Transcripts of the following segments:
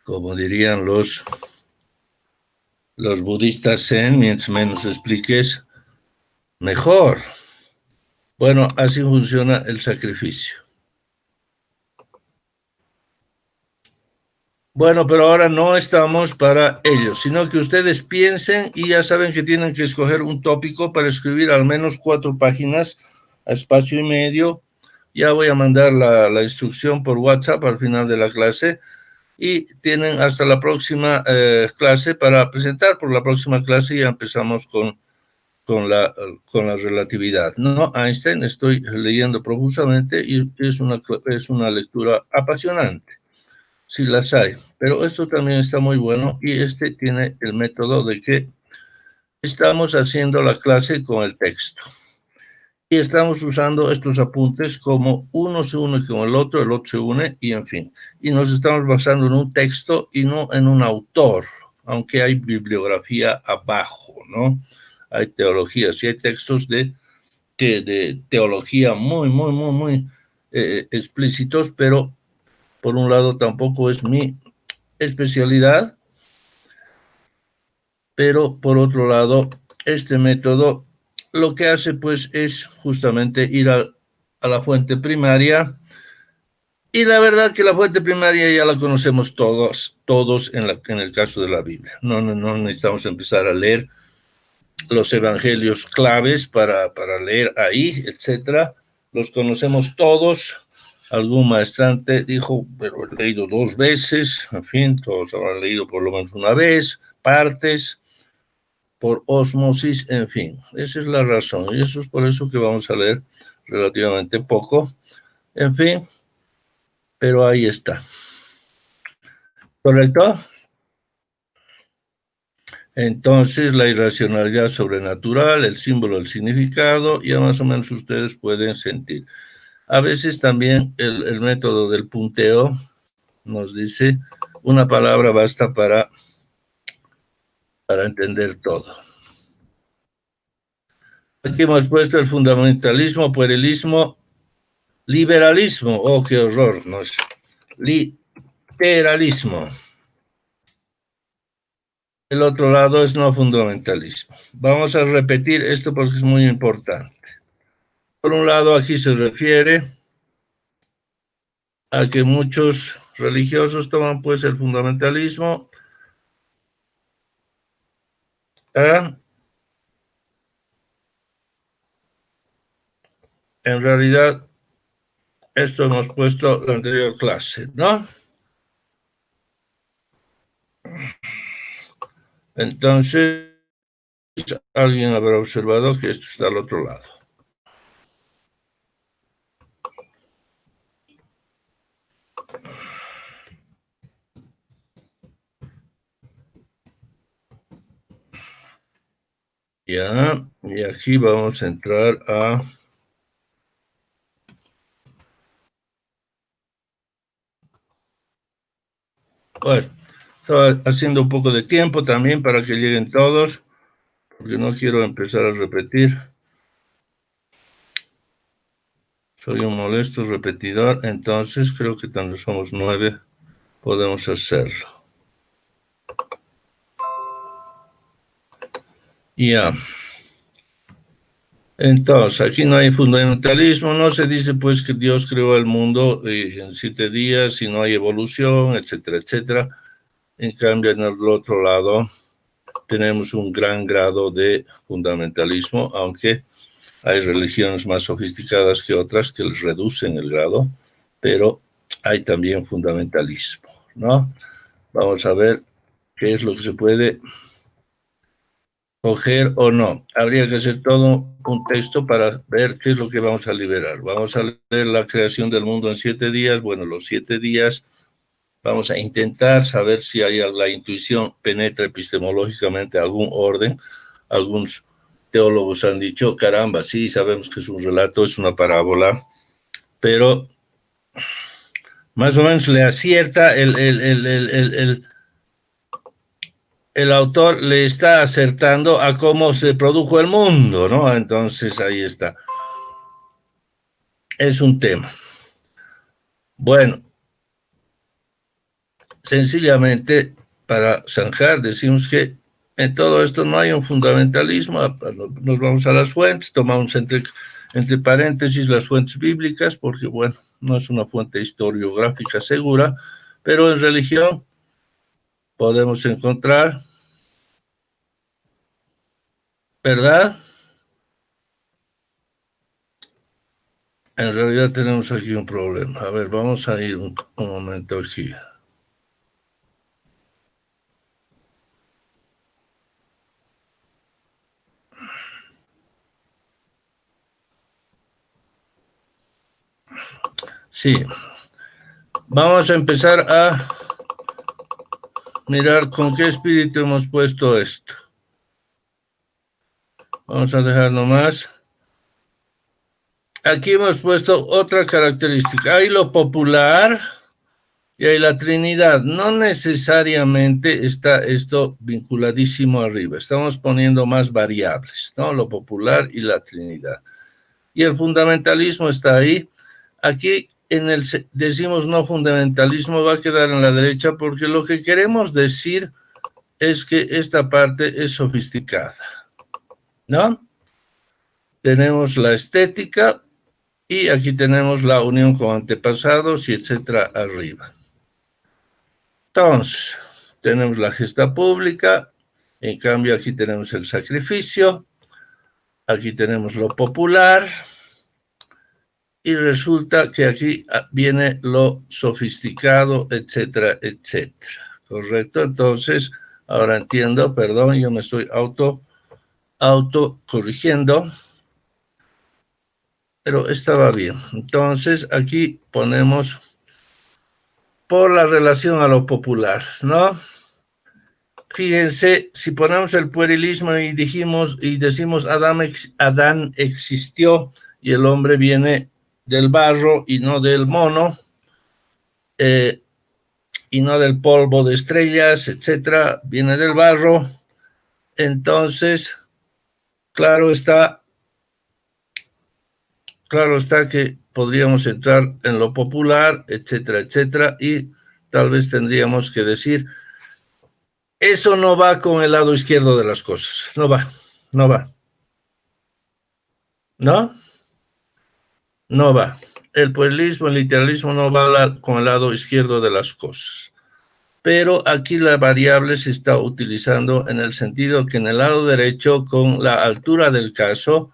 como dirían los budistas zen, mientras menos expliques, mejor. Bueno, así funciona el sacrificio. Bueno, pero ahora no estamos para ello, sino que ustedes piensen y ya saben que tienen que escoger un tópico para escribir al menos 4 páginas a espacio y medio. Ya voy a mandar la instrucción por WhatsApp al final de la clase y tienen hasta la próxima clase para presentar. Por la próxima clase ya empezamos con la relatividad. No, Einstein, estoy leyendo profusamente y es una lectura apasionante. Sí las hay, pero esto también está muy bueno y tiene el método de que estamos haciendo la clase con el texto y estamos usando estos apuntes como uno se une con el otro se une y en fin, y nos estamos basando en un texto y no en un autor, aunque hay bibliografía abajo, ¿no? Hay teología, sí hay textos de teología muy explícitos, pero por un lado tampoco es mi especialidad, pero por otro lado, este método lo que hace pues es justamente ir a la fuente primaria, y la verdad que la fuente primaria ya la conocemos todos en el caso de la Biblia. No necesitamos empezar a leer los evangelios claves para leer ahí, etcétera. Los conocemos todos. Algún maestrante dijo, pero he leído 2 veces, en fin, todos habrán leído por lo menos una vez, partes, por ósmosis, en fin. Esa es la razón, y eso es por eso que vamos a leer relativamente poco. En fin, pero ahí está. ¿Correcto? Entonces, la irracionalidad sobrenatural, el símbolo, el significado, ya más o menos ustedes pueden sentir. A veces también el método del punteo nos dice una palabra basta para entender todo. Aquí hemos puesto el fundamentalismo, puerilismo, liberalismo. Oh, qué horror, ¿no? Literalismo. El otro lado es no fundamentalismo. Vamos a repetir esto porque es muy importante. Por un lado, aquí se refiere a que muchos religiosos toman pues el fundamentalismo en realidad esto hemos puesto la anterior clase, ¿no? Entonces alguien habrá observado que esto está al otro lado. Ya, y aquí vamos a entrar a... Bueno, estaba haciendo un poco de tiempo también para que lleguen todos, porque no quiero empezar a repetir. Soy un molesto repetidor, entonces creo que cuando somos 9 podemos hacerlo. Ya. Entonces, aquí no hay fundamentalismo, no se dice pues que Dios creó el mundo en 7 días y no hay evolución, etcétera, etcétera. En cambio, en el otro lado tenemos un gran grado de fundamentalismo, aunque hay religiones más sofisticadas que otras que les reducen el grado, pero hay también fundamentalismo, ¿no? Vamos a ver qué es lo que se puede coger o no. Habría que hacer todo un texto para ver qué es lo que vamos a liberar. Vamos a leer la creación del mundo en 7 días. Bueno, los 7 días vamos a intentar saber si hay la intuición penetra epistemológicamente algún orden. Algunos teólogos han dicho, caramba, sí, sabemos que es un relato, es una parábola, pero más o menos le acierta el autor le está acertando a cómo se produjo el mundo, ¿no? Entonces ahí está. Es un tema. Bueno, sencillamente, para zanjar, decimos que en todo esto no hay un fundamentalismo. Nos vamos a las fuentes, tomamos entre paréntesis las fuentes bíblicas, porque, bueno, no es una fuente historiográfica segura, pero en religión podemos encontrar, ¿verdad? En realidad tenemos aquí un problema. A ver, vamos a ir un momento aquí. Sí. Vamos a empezar a mirar con qué espíritu hemos puesto esto. Vamos a dejar nomás. Aquí hemos puesto otra característica. Hay lo popular y hay la Trinidad. No necesariamente está esto vinculadísimo arriba. Estamos poniendo más variables, ¿no? Lo popular y la Trinidad. Y el fundamentalismo está ahí. Aquí decimos no fundamentalismo, va a quedar en la derecha porque lo que queremos decir es que esta parte es sofisticada, ¿no? Tenemos la estética y aquí tenemos la unión con antepasados y etcétera arriba. Entonces, tenemos la gesta pública, en cambio aquí tenemos el sacrificio, aquí tenemos lo popular y resulta que aquí viene lo sofisticado, etcétera, etcétera. ¿Correcto? Entonces, ahora entiendo, perdón, yo me estoy autocorrigiendo, pero estaba bien. Entonces, aquí ponemos por la relación a lo popular, ¿no? Fíjense, si ponemos el puerilismo y decimos Adán existió y el hombre viene del barro y no del mono, y no del polvo de estrellas, etcétera, viene del barro. Entonces, claro está que podríamos entrar en lo popular, etcétera, etcétera, y tal vez tendríamos que decir, eso no va con el lado izquierdo de las cosas, no va. ¿No? No va. El puerilismo, el literalismo no va con el lado izquierdo de las cosas. Pero aquí la variable se está utilizando en el sentido que en el lado derecho, con la altura del caso,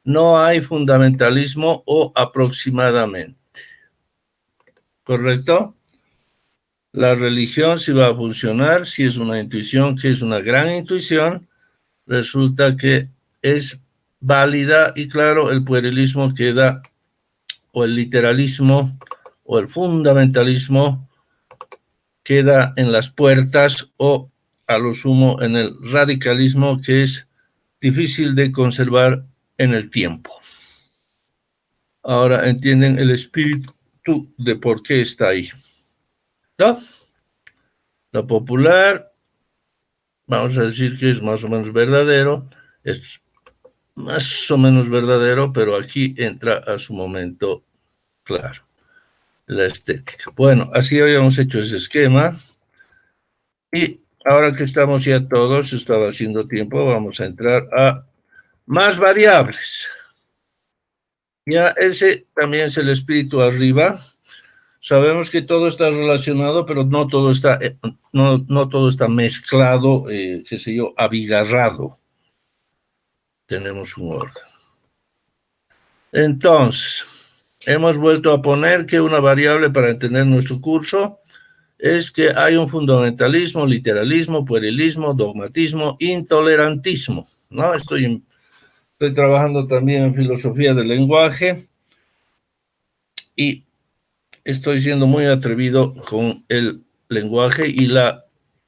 no hay fundamentalismo o aproximadamente. ¿Correcto? La religión sí va a funcionar, si es una intuición, que es una gran intuición, resulta que es válida y claro, el puerilismo queda, o el literalismo, o el fundamentalismo, queda en las puertas o a lo sumo en el radicalismo, que es difícil de conservar en el tiempo. Ahora entienden el espíritu de por qué está ahí, ¿no? Lo popular, vamos a decir que es más o menos verdadero, es más o menos verdadero, pero aquí entra a su momento claro, la estética. Bueno, así habíamos hecho ese esquema y ahora que estamos ya todos, estaba haciendo tiempo, vamos a entrar a más variables. Ya ese también es el espíritu arriba. Sabemos que todo está relacionado, pero no todo está mezclado, qué sé yo, abigarrado. Tenemos un orden. Entonces, hemos vuelto a poner que una variable para entender nuestro curso es que hay un fundamentalismo, literalismo, puerilismo, dogmatismo, intolerantismo, ¿no? Estoy trabajando también en filosofía del lenguaje y estoy siendo muy atrevido con el lenguaje y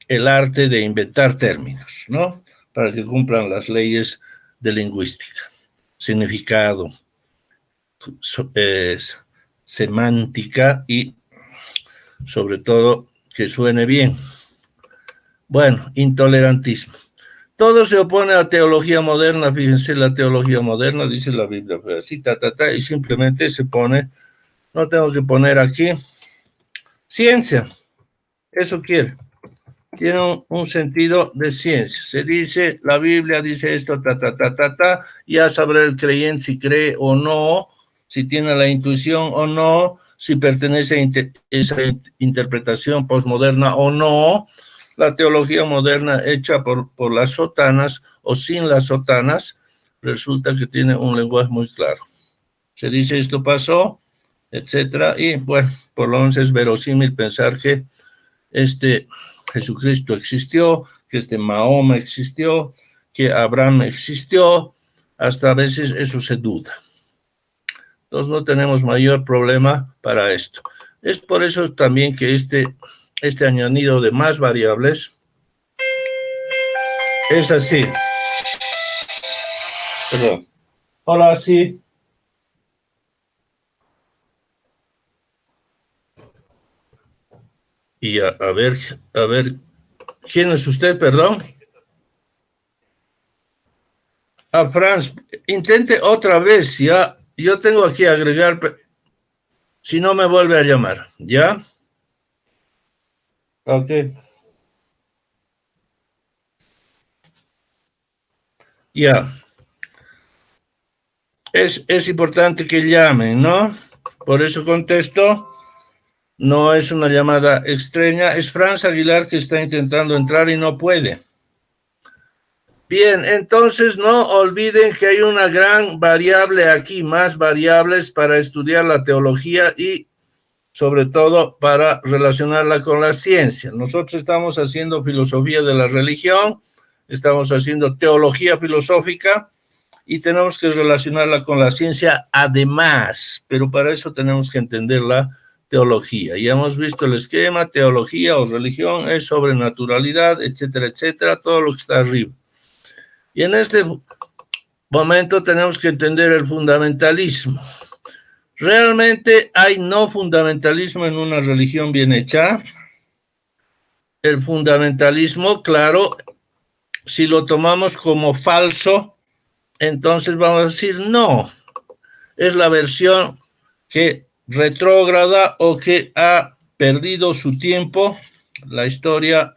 el arte de inventar términos, ¿no? Para que cumplan las leyes de lingüística. Significado, semántica y, sobre todo, que suene bien. Bueno, intolerantismo. Todo se opone a teología moderna. Fíjense, la teología moderna, dice la Biblia, así, y simplemente se pone, no tengo que poner aquí, ciencia. Eso quiere. Tiene un sentido de ciencia. Se dice, la Biblia dice esto, ya sabrá el creyente si cree o no, si tiene la intuición o no, si pertenece a esa interpretación postmoderna o no. La teología moderna hecha por las sotanas o sin las sotanas, resulta que tiene un lenguaje muy claro. Se dice esto pasó, etcétera, y bueno, por lo menos es verosímil pensar que Jesucristo existió, que Mahoma existió, que Abraham existió, hasta a veces eso se duda. Entonces no tenemos mayor problema para esto. Es por eso también que este añadido de más variables es así. Perdón. Hola, sí. Y a ver, ¿quién es usted, perdón? Franz, intente otra vez, ya. Yo tengo aquí agregar, si no me vuelve a llamar, ¿ya? Ok. Ya. Es importante que llamen, ¿no? Por eso contesto. No es una llamada extraña, es Franz Aguilar que está intentando entrar y no puede. Bien, entonces no olviden que hay una gran variable aquí, más variables para estudiar la teología y sobre todo para relacionarla con la ciencia. Nosotros estamos haciendo filosofía de la religión, estamos haciendo teología filosófica y tenemos que relacionarla con la ciencia además, pero para eso tenemos que entender la teología. Ya hemos visto el esquema, teología o religión es sobrenaturalidad, etcétera, etcétera, todo lo que está arriba. Y en este momento tenemos que entender el fundamentalismo. ¿Realmente hay no fundamentalismo en una religión bien hecha? El fundamentalismo, claro, si lo tomamos como falso, entonces vamos a decir no. Es la versión que retrógrada o que ha perdido su tiempo. La historia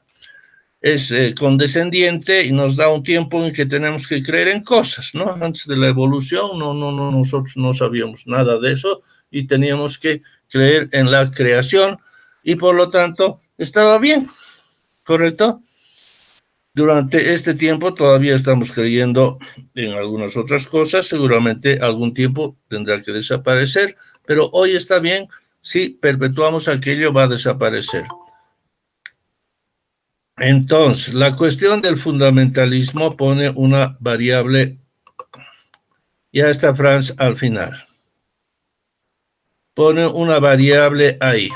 es condescendiente y nos da un tiempo en que tenemos que creer en cosas, ¿no? Antes de la evolución, nosotros no sabíamos nada de eso y teníamos que creer en la creación y por lo tanto estaba bien, ¿correcto? Durante este tiempo todavía estamos creyendo en algunas otras cosas, seguramente algún tiempo tendrá que desaparecer, pero hoy está bien, si perpetuamos aquello va a desaparecer. Entonces, la cuestión del fundamentalismo pone una variable, ya está Franz al final, pone una variable ahí.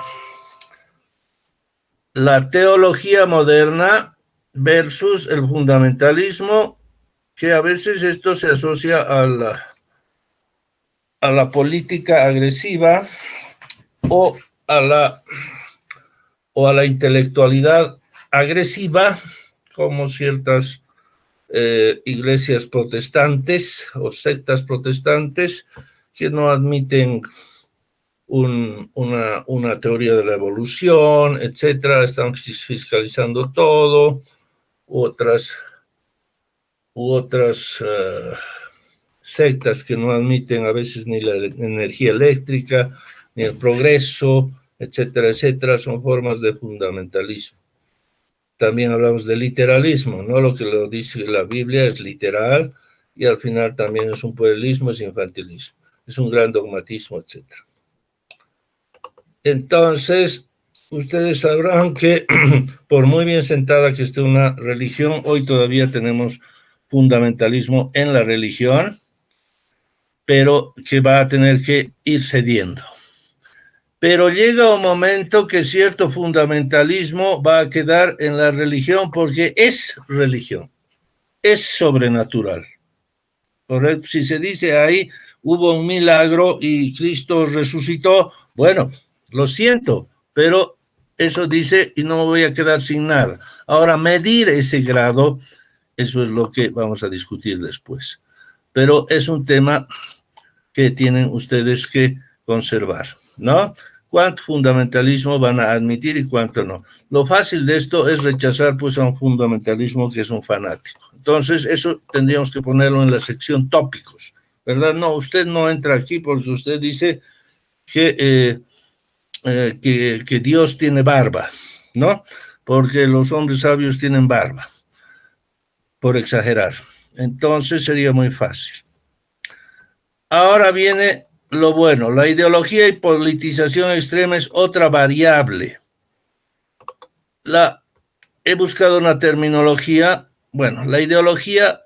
La teología moderna versus el fundamentalismo, que a veces esto se asocia a la política agresiva o a la intelectualidad agresiva, como ciertas iglesias protestantes o sectas protestantes que no admiten una teoría de la evolución, etcétera, están fiscalizando todo, u otras sectas que no admiten a veces ni la energía eléctrica, ni el progreso, etcétera, etcétera, son formas de fundamentalismo. También hablamos de literalismo, ¿no? Lo que lo dice la Biblia es literal y al final también es un puerilismo, es infantilismo, es un gran dogmatismo, etcétera. Entonces, ustedes sabrán que por muy bien sentada que esté una religión, hoy todavía tenemos fundamentalismo en la religión, pero que va a tener que ir cediendo. Pero llega un momento que cierto fundamentalismo va a quedar en la religión porque es religión, es sobrenatural. ¿Correcto? Si se dice ahí, hubo un milagro y Cristo resucitó, bueno, lo siento, pero eso dice y no me voy a quedar sin nada. Ahora, medir ese grado, eso es lo que vamos a discutir después. Pero es un tema que tienen ustedes que conservar, ¿no? cuánto fundamentalismo van a admitir y cuánto no. Lo fácil de esto es rechazar pues a un fundamentalismo que es un fanático. Entonces eso tendríamos que ponerlo en la sección tópicos, ¿verdad? No, usted no entra aquí porque usted dice que Dios tiene barba, ¿no? Porque los hombres sabios tienen barba, por exagerar. Entonces sería muy fácil. Ahora viene lo bueno. La ideología y politización extrema es otra variable. He buscado una terminología. Bueno, la ideología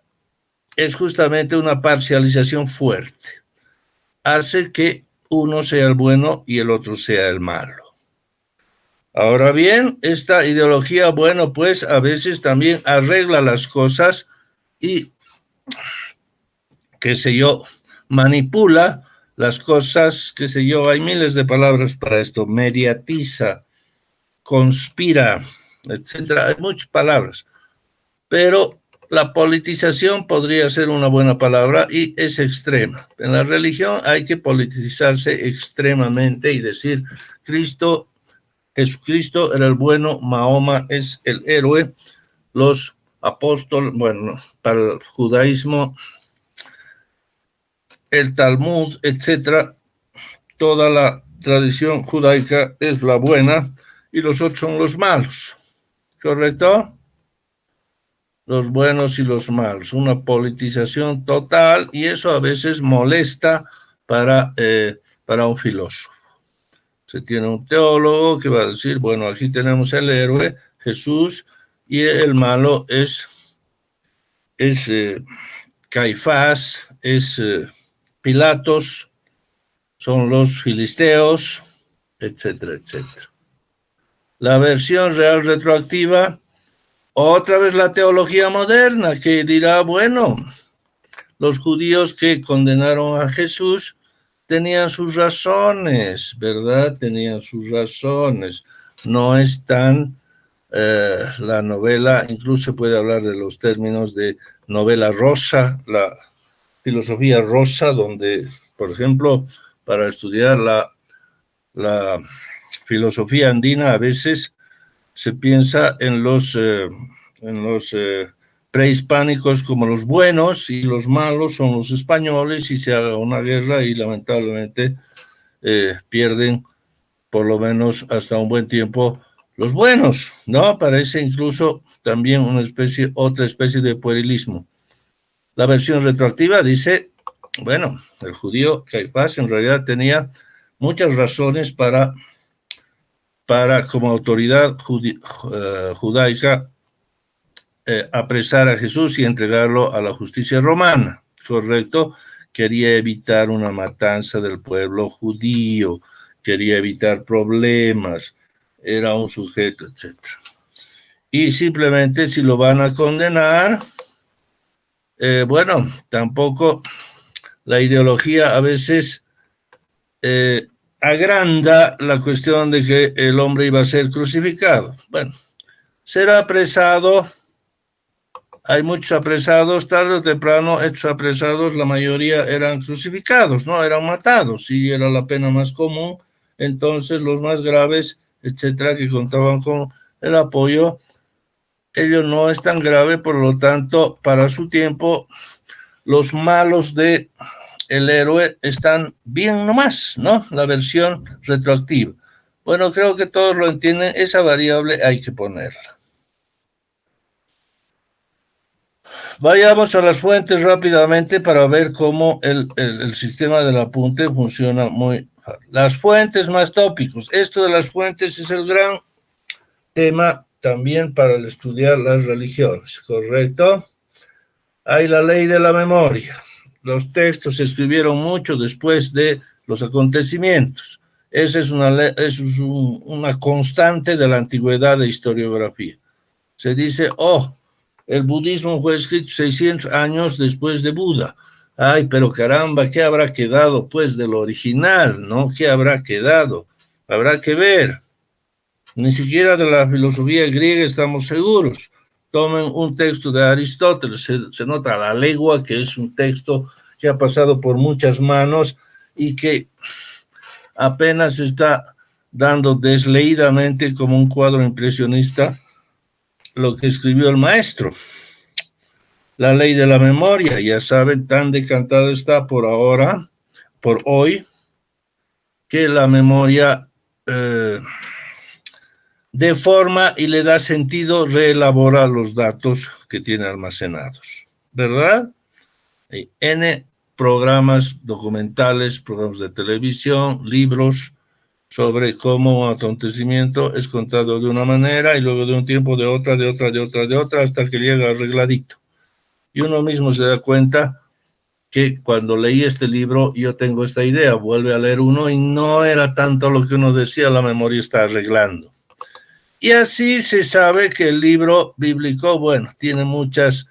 es justamente una parcialización fuerte. Hace que uno sea el bueno y el otro sea el malo. Ahora bien, esta ideología, bueno, pues a veces también arregla las cosas y, qué sé yo, manipula las cosas, qué sé yo, hay miles de palabras para esto, mediatiza, conspira, etcétera, hay muchas palabras, pero la politización podría ser una buena palabra y es extrema. En la religión hay que politizarse extremadamente y decir, Jesucristo era el bueno, Mahoma es el héroe, los apóstoles, bueno, para el judaísmo, el Talmud, etcétera, toda la tradición judaica es la buena y los otros son los malos, ¿correcto? Los buenos y los malos, una politización total y eso a veces molesta para un filósofo. Se tiene un teólogo que va a decir, bueno, aquí tenemos el héroe, Jesús, y el malo es Caifás, es Pilatos, son los filisteos, etcétera, etcétera. La versión real retroactiva, otra vez la teología moderna, que dirá, bueno, los judíos que condenaron a Jesús tenían sus razones, ¿verdad? Tenían sus razones. No es tan la novela, incluso se puede hablar de los términos de novela rosa, la filosofía rosa, donde, por ejemplo, para estudiar la filosofía andina a veces se piensa en los prehispánicos como los buenos y los malos son los españoles y se haga una guerra y lamentablemente pierden por lo menos hasta un buen tiempo los buenos, ¿no? Parece incluso también otra especie de puerilismo. La versión retroactiva dice, bueno, el judío Caifás en realidad tenía muchas razones para como autoridad judaica apresar a Jesús y entregarlo a la justicia romana, ¿correcto? Quería evitar una matanza del pueblo judío, quería evitar problemas, era un sujeto, etc. Y simplemente si lo van a condenar, bueno, tampoco la ideología a veces agranda la cuestión de que el hombre iba a ser crucificado. Bueno, será apresado. Hay muchos apresados, tarde o temprano estos apresados, la mayoría eran crucificados, ¿no? Eran matados y era la pena más común. Entonces los más graves, etcétera, que contaban con el apoyo, ello no es tan grave, por lo tanto, para su tiempo, los malos de el héroe están bien nomás, ¿no? La versión retroactiva. Bueno, creo que todos lo entienden, esa variable hay que ponerla. Vayamos a las fuentes rápidamente para ver cómo el sistema del apunte funciona muy fácil. Las fuentes más tópicos. Esto de las fuentes es el gran tema también para el estudiar las religiones, ¿correcto? Hay la ley de la memoria. Los textos se escribieron mucho después de los acontecimientos. Esa es una constante de la antigüedad de historiografía. Se dice, el budismo fue escrito 600 años después de Buda. Ay, pero caramba, ¿qué habrá quedado pues del original, no? ¿Qué habrá quedado? Habrá que ver. Ni siquiera de la filosofía griega estamos seguros. Tomen un texto de Aristóteles, se nota a la legua que es un texto que ha pasado por muchas manos y que apenas está dando desleídamente como un cuadro impresionista lo que escribió el maestro. La ley de la memoria, ya saben, tan decantado está por ahora, por hoy, que la memoria deforma y le da sentido, reelabora los datos que tiene almacenados, ¿verdad? Hay N programas documentales, programas de televisión, libros sobre cómo un acontecimiento es contado de una manera y luego de un tiempo de otra, hasta que llega arregladito. Y uno mismo se da cuenta que cuando leí este libro yo tengo esta idea, vuelve a leer uno y no era tanto lo que uno decía, la memoria está arreglando. Y así se sabe que el libro bíblico, bueno, tiene muchas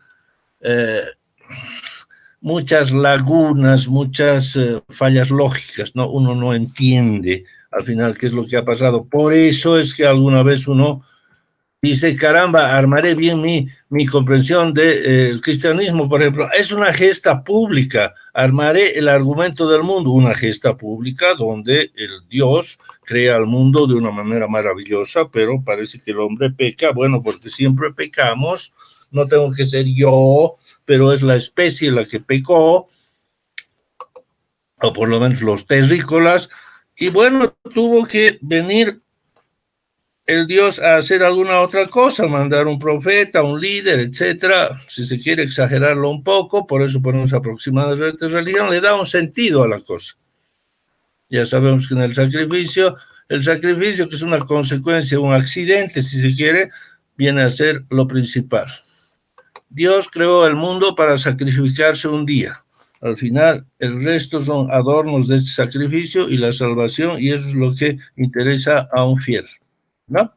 lagunas, muchas fallas lógicas, ¿no? Uno no entiende al final qué es lo que ha pasado. Por eso es que alguna vez uno dice, caramba, armaré bien mi comprensión del cristianismo, por ejemplo. Es una gesta pública, armaré el argumento del mundo, una gesta pública donde el Dios crea el mundo de una manera maravillosa, pero parece que el hombre peca, bueno, porque siempre pecamos, no tengo que ser yo, pero es la especie la que pecó, o por lo menos los terrícolas, y bueno, tuvo que venir el Dios a hacer alguna otra cosa, mandar un profeta, un líder, etcétera, si se quiere exagerarlo un poco, por eso ponemos aproximadamente religión, le da un sentido a la cosa. Ya sabemos que en el sacrificio que es una consecuencia, un accidente, si se quiere, viene a ser lo principal. Dios creó el mundo para sacrificarse un día. Al final, el resto son adornos de este sacrificio y la salvación, y eso es lo que interesa a un fiel, ¿no?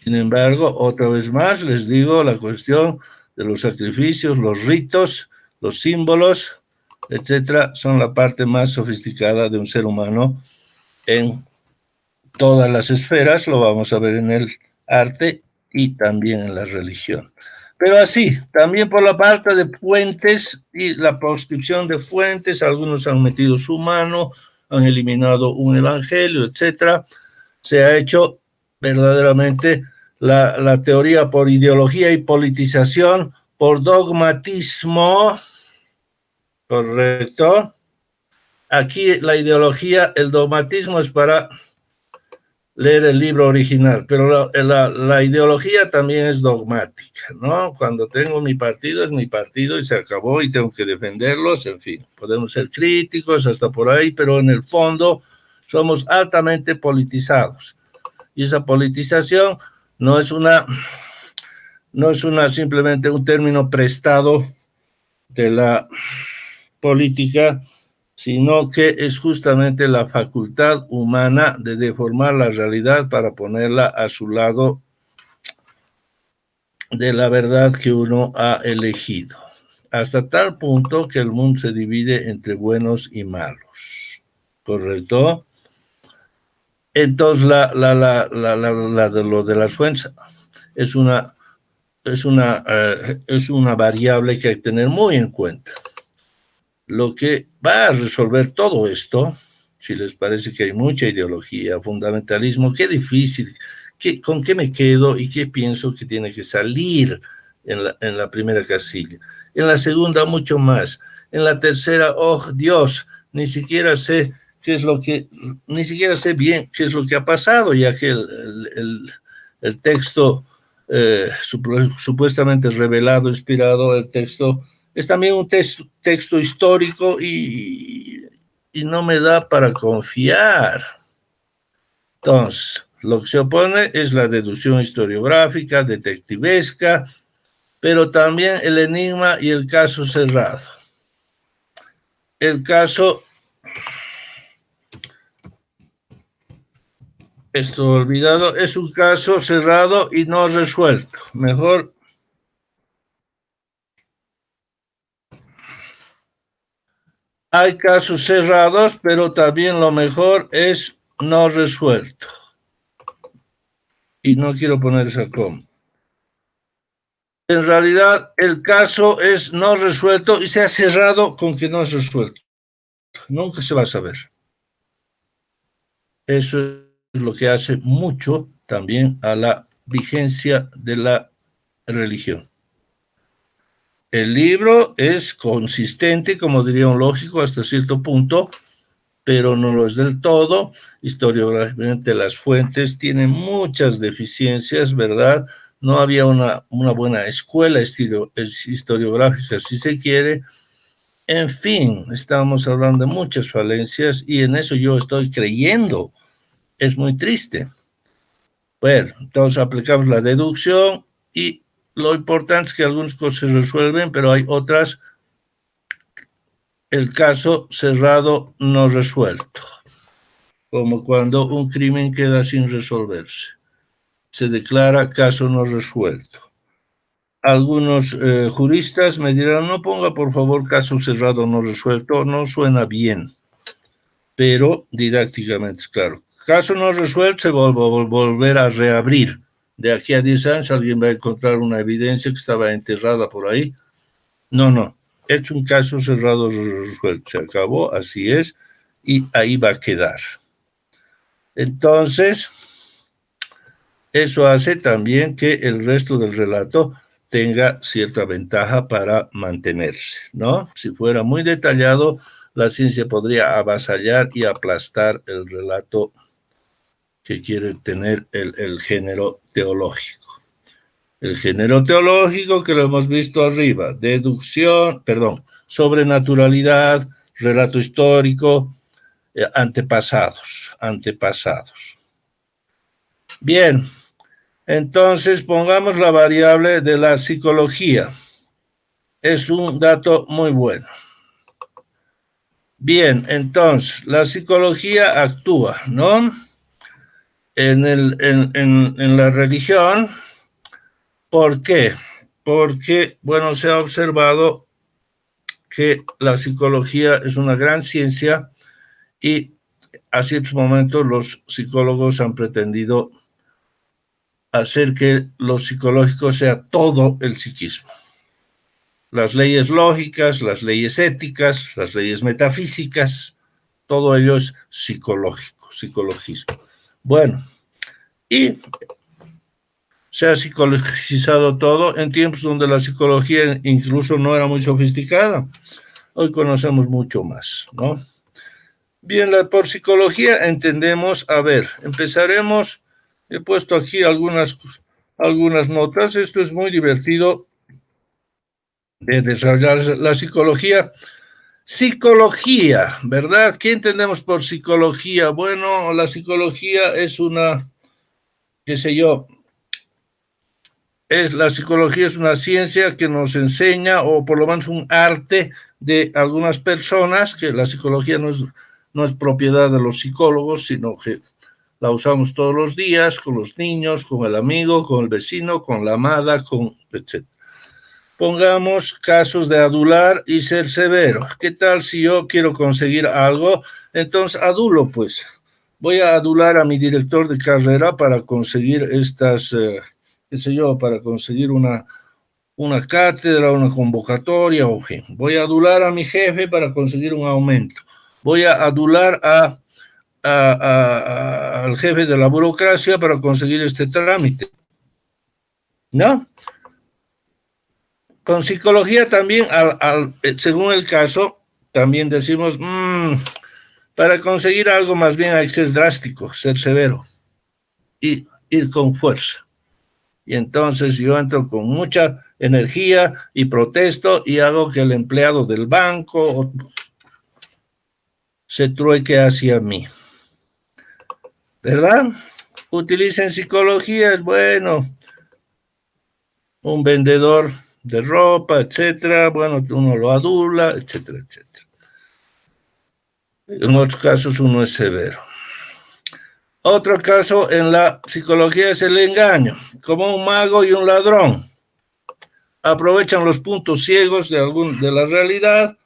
Sin embargo, otra vez más les digo, la cuestión de los sacrificios, los ritos, los símbolos, etcétera, son la parte más sofisticada de un ser humano en todas las esferas, lo vamos a ver en el arte y también en la religión. Pero así, también por la parte de fuentes y la proscripción de fuentes, algunos han metido su mano, han eliminado un evangelio, etcétera. Se ha hecho verdaderamente la teoría por ideología y politización, por dogmatismo, ¿correcto? Aquí la ideología, el dogmatismo es para leer el libro original, pero la ideología también es dogmática, ¿no? Cuando tengo mi partido, es mi partido y se acabó y tengo que defenderlos, en fin, podemos ser críticos hasta por ahí, pero en el fondo somos altamente politizados. Y esa politización no es simplemente un término prestado de la política, sino que es justamente la facultad humana de deformar la realidad para ponerla a su lado de la verdad que uno ha elegido, hasta tal punto que el mundo se divide entre buenos y malos, ¿correcto? Entonces, lo de las fuentes es una variable que hay que tener muy en cuenta. Lo que va a resolver todo esto, si les parece que hay mucha ideología, fundamentalismo, qué difícil, con qué me quedo y qué pienso que tiene que salir en la primera casilla. En la segunda, mucho más. En la tercera, oh Dios, ni siquiera sé bien qué es lo que ha pasado, ya que el texto supuestamente revelado, inspirado, el texto es también un texto histórico y no me da para confiar. Entonces, lo que se opone es la deducción historiográfica, detectivesca, pero también el enigma y el caso cerrado. El caso, esto olvidado, es un caso cerrado y no resuelto. Mejor hay casos cerrados, pero también lo mejor es no resuelto. Y no quiero poner esa coma. En realidad, el caso es no resuelto y se ha cerrado con que no es resuelto. Nunca se va a saber. Eso es lo que hace mucho también a la vigencia de la religión. El libro es consistente, como diría un lógico, hasta cierto punto, pero no lo es del todo. Historiográficamente las fuentes tienen muchas deficiencias, ¿verdad? No había una buena escuela historiográfica, si se quiere. En fin, estamos hablando de muchas falencias y en eso yo estoy creyendo. Es muy triste. Bueno, entonces aplicamos la deducción y lo importante es que algunas cosas se resuelven, pero hay otras, el caso cerrado no resuelto, como cuando un crimen queda sin resolverse. Se declara caso no resuelto. Algunos juristas me dirán, no ponga por favor caso cerrado no resuelto, no suena bien, pero didácticamente es claro. Caso no resuelto se va a volver a reabrir. De aquí a 10 años alguien va a encontrar una evidencia que estaba enterrada por ahí. No. Es un caso cerrado resuelto. Se acabó, así es, y ahí va a quedar. Entonces, eso hace también que el resto del relato tenga cierta ventaja para mantenerse, ¿no? Si fuera muy detallado, la ciencia podría avasallar y aplastar el relato que quiere tener el género teológico. El género teológico que lo hemos visto arriba, deducción, sobrenaturalidad, relato histórico, antepasados. Bien, entonces pongamos la variable de la psicología. Es un dato muy bueno. Bien, entonces, la psicología actúa, ¿no? En la religión. ¿Por qué? Porque, bueno, se ha observado que la psicología es una gran ciencia y a ciertos momentos los psicólogos han pretendido hacer que lo psicológico sea todo el psiquismo. Las leyes lógicas, las leyes éticas, las leyes metafísicas, todo ello es psicológico, psicologismo. Bueno, y se ha psicologizado todo en tiempos donde la psicología incluso no era muy sofisticada. Hoy conocemos mucho más, ¿no? Bien, por psicología entendemos, empezaremos, he puesto aquí algunas notas, esto es muy divertido de desarrollar la psicología. Psicología, ¿verdad? ¿Qué entendemos por psicología? Bueno, la psicología es una, la psicología es una ciencia que nos enseña, o por lo menos un arte de algunas personas, que la psicología no es propiedad de los psicólogos, sino que la usamos todos los días con los niños, con el amigo, con el vecino, con la amada, etc. Pongamos casos de adular y ser severo. ¿Qué tal si yo quiero conseguir algo? Entonces adulo, pues. Voy a adular a mi director de carrera para conseguir estas, para conseguir una cátedra, una convocatoria, o fin. Voy a adular a mi jefe para conseguir un aumento. Voy a adular al jefe de la burocracia para conseguir este trámite. ¿No? Con psicología también, según el caso, también decimos, para conseguir algo más bien hay que ser drástico, ser severo y ir con fuerza. Y entonces yo entro con mucha energía y protesto y hago que el empleado del banco se trueque hacia mí. ¿Verdad? Utilicen psicología, es bueno. Un vendedor de ropa, etcétera, bueno, uno lo adula, etcétera. En otros casos uno es severo. Otro caso en la psicología es el engaño, como un mago y un ladrón. Aprovechan los puntos ciegos de la realidad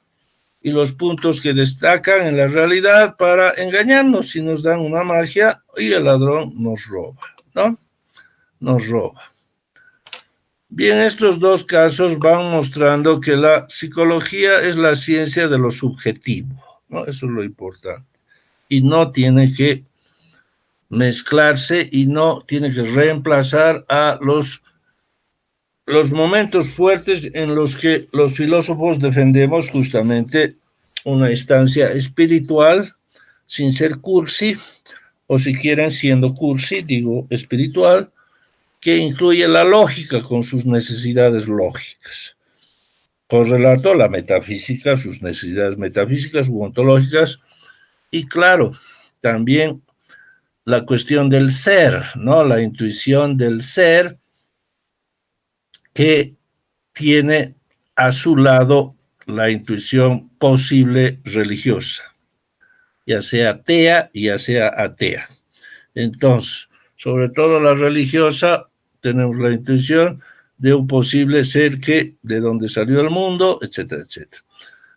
y los puntos que destacan en la realidad para engañarnos, y nos dan una magia y el ladrón nos roba, ¿no? Nos roba. Bien, estos dos casos van mostrando que la psicología es la ciencia de lo subjetivo, ¿no? Eso es lo importante. Y no tiene que mezclarse y no tiene que reemplazar a los momentos fuertes en los que los filósofos defendemos justamente una instancia espiritual sin ser cursi, o si quieren siendo cursi, digo espiritual, que incluye la lógica con sus necesidades lógicas. Correlato la metafísica, sus necesidades metafísicas u ontológicas, y claro, también la cuestión del ser, ¿no? La intuición del ser que tiene a su lado la intuición posible religiosa, ya sea atea y ya sea atea. Entonces, sobre todo la religiosa, tenemos la intuición de un posible ser que, de donde salió el mundo, etcétera, etcétera.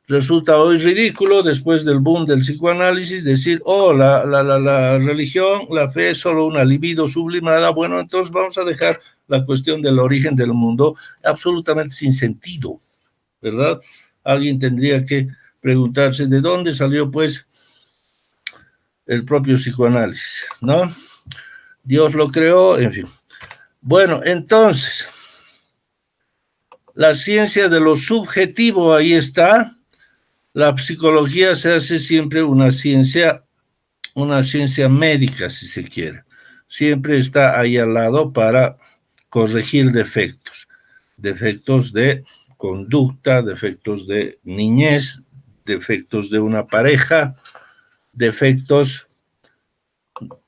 Resulta hoy ridículo, después del boom del psicoanálisis, decir, oh, la religión, la fe es solo una libido sublimada. Bueno, entonces vamos a dejar la cuestión del origen del mundo absolutamente sin sentido, ¿verdad? Alguien tendría que preguntarse de dónde salió, pues, el propio psicoanálisis, ¿no? Dios lo creó, en fin. Bueno, entonces, la ciencia de lo subjetivo, ahí está. La psicología se hace siempre una ciencia médica, si se quiere. Siempre está ahí al lado para corregir defectos de conducta, defectos de niñez, defectos de una pareja, defectos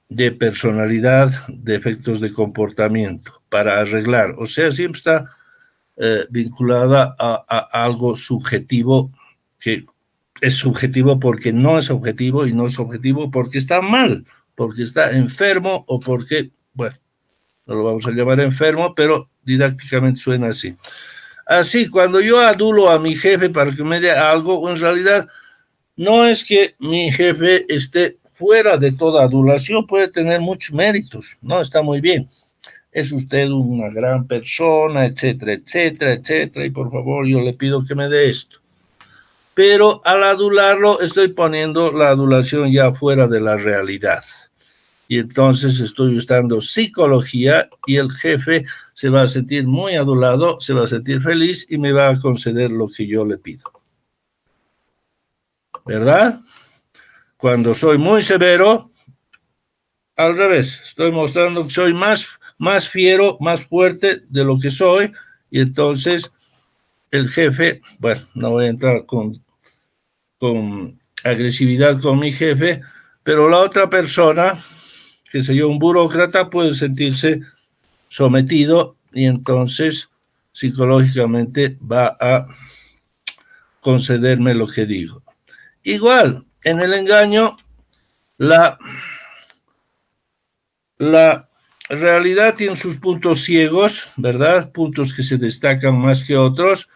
de personalidad, defectos de comportamiento, para arreglar. O sea, siempre está vinculada a algo subjetivo, que es subjetivo porque no es objetivo, y no es objetivo porque está mal, porque está enfermo, o porque, bueno, no lo vamos a llamar enfermo, pero didácticamente suena así. Así, cuando yo adulo a mi jefe para que me dé algo, en realidad no es que mi jefe esté fuera de toda adulación, puede tener muchos méritos, no, está muy bien. Es usted una gran persona, etcétera, etcétera, etcétera, y por favor yo le pido que me dé esto. Pero al adularlo estoy poniendo la adulación ya fuera de la realidad. Y entonces estoy usando psicología y el jefe se va a sentir muy adulado, se va a sentir feliz y me va a conceder lo que yo le pido. ¿Verdad? Cuando soy muy severo, al revés, estoy mostrando que soy más fiero, más fuerte de lo que soy, y entonces el jefe, bueno, no voy a entrar con agresividad con mi jefe, pero la otra persona, que sé yo, un burócrata, puede sentirse sometido y entonces psicológicamente va a concederme lo que digo. Igual, en el engaño, la realidad tiene sus puntos ciegos, ¿verdad? Puntos que se destacan más que otros,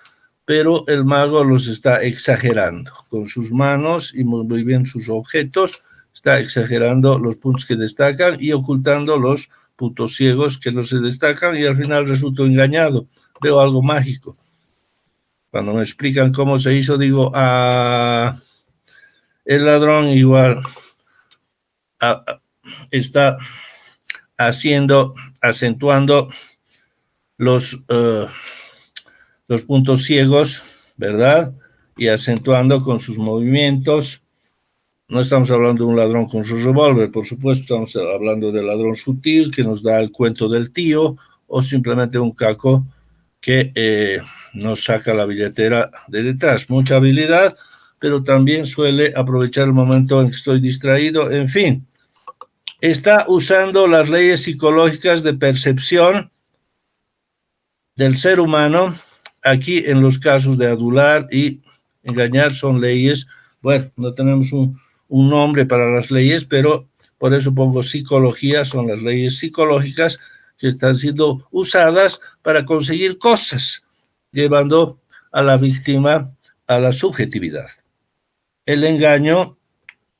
pero el mago los está exagerando. Con sus manos y muy bien sus objetos, está exagerando los puntos que destacan y ocultando los puntos ciegos que no se destacan, y al final resulto engañado. Veo algo mágico. Cuando me explican cómo se hizo, digo, el ladrón igual está acentuando los puntos ciegos, ¿verdad? Y acentuando con sus movimientos. No estamos hablando de un ladrón con su revólver, por supuesto, estamos hablando del ladrón sutil que nos da el cuento del tío, o simplemente un caco que nos saca la billetera de detrás. Mucha habilidad, pero también suele aprovechar el momento en que estoy distraído. En fin, está usando las leyes psicológicas de percepción del ser humano. Aquí, en los casos de adular y engañar, son leyes, bueno, no tenemos un nombre para las leyes, pero por eso pongo psicología, son las leyes psicológicas que están siendo usadas para conseguir cosas, llevando a la víctima a la subjetividad. El engaño,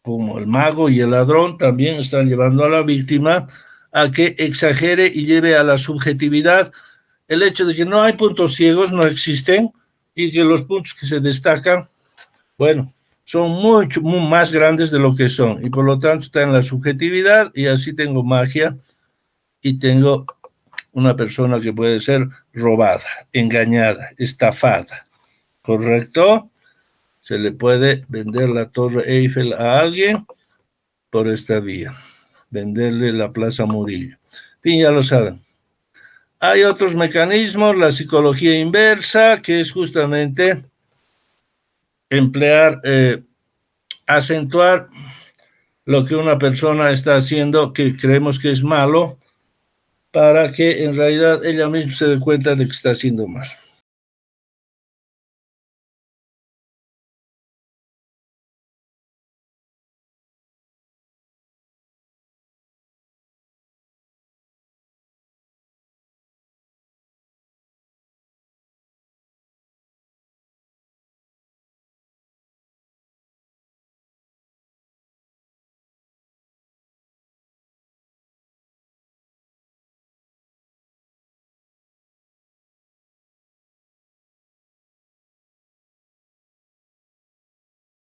como el mago y el ladrón, también están llevando a la víctima a que exagere y lleve a la subjetividad el hecho de que no hay puntos ciegos, no existen, y que los puntos que se destacan, bueno, son mucho más grandes de lo que son, y por lo tanto está en la subjetividad, y así tengo magia, y tengo una persona que puede ser robada, engañada, estafada, ¿correcto? Se le puede vender la Torre Eiffel a alguien por esta vía, venderle la Plaza Murillo. En fin, ya lo saben. Hay otros mecanismos, la psicología inversa, que es justamente emplear, acentuar lo que una persona está haciendo que creemos que es malo, para que en realidad ella misma se dé cuenta de que está haciendo mal.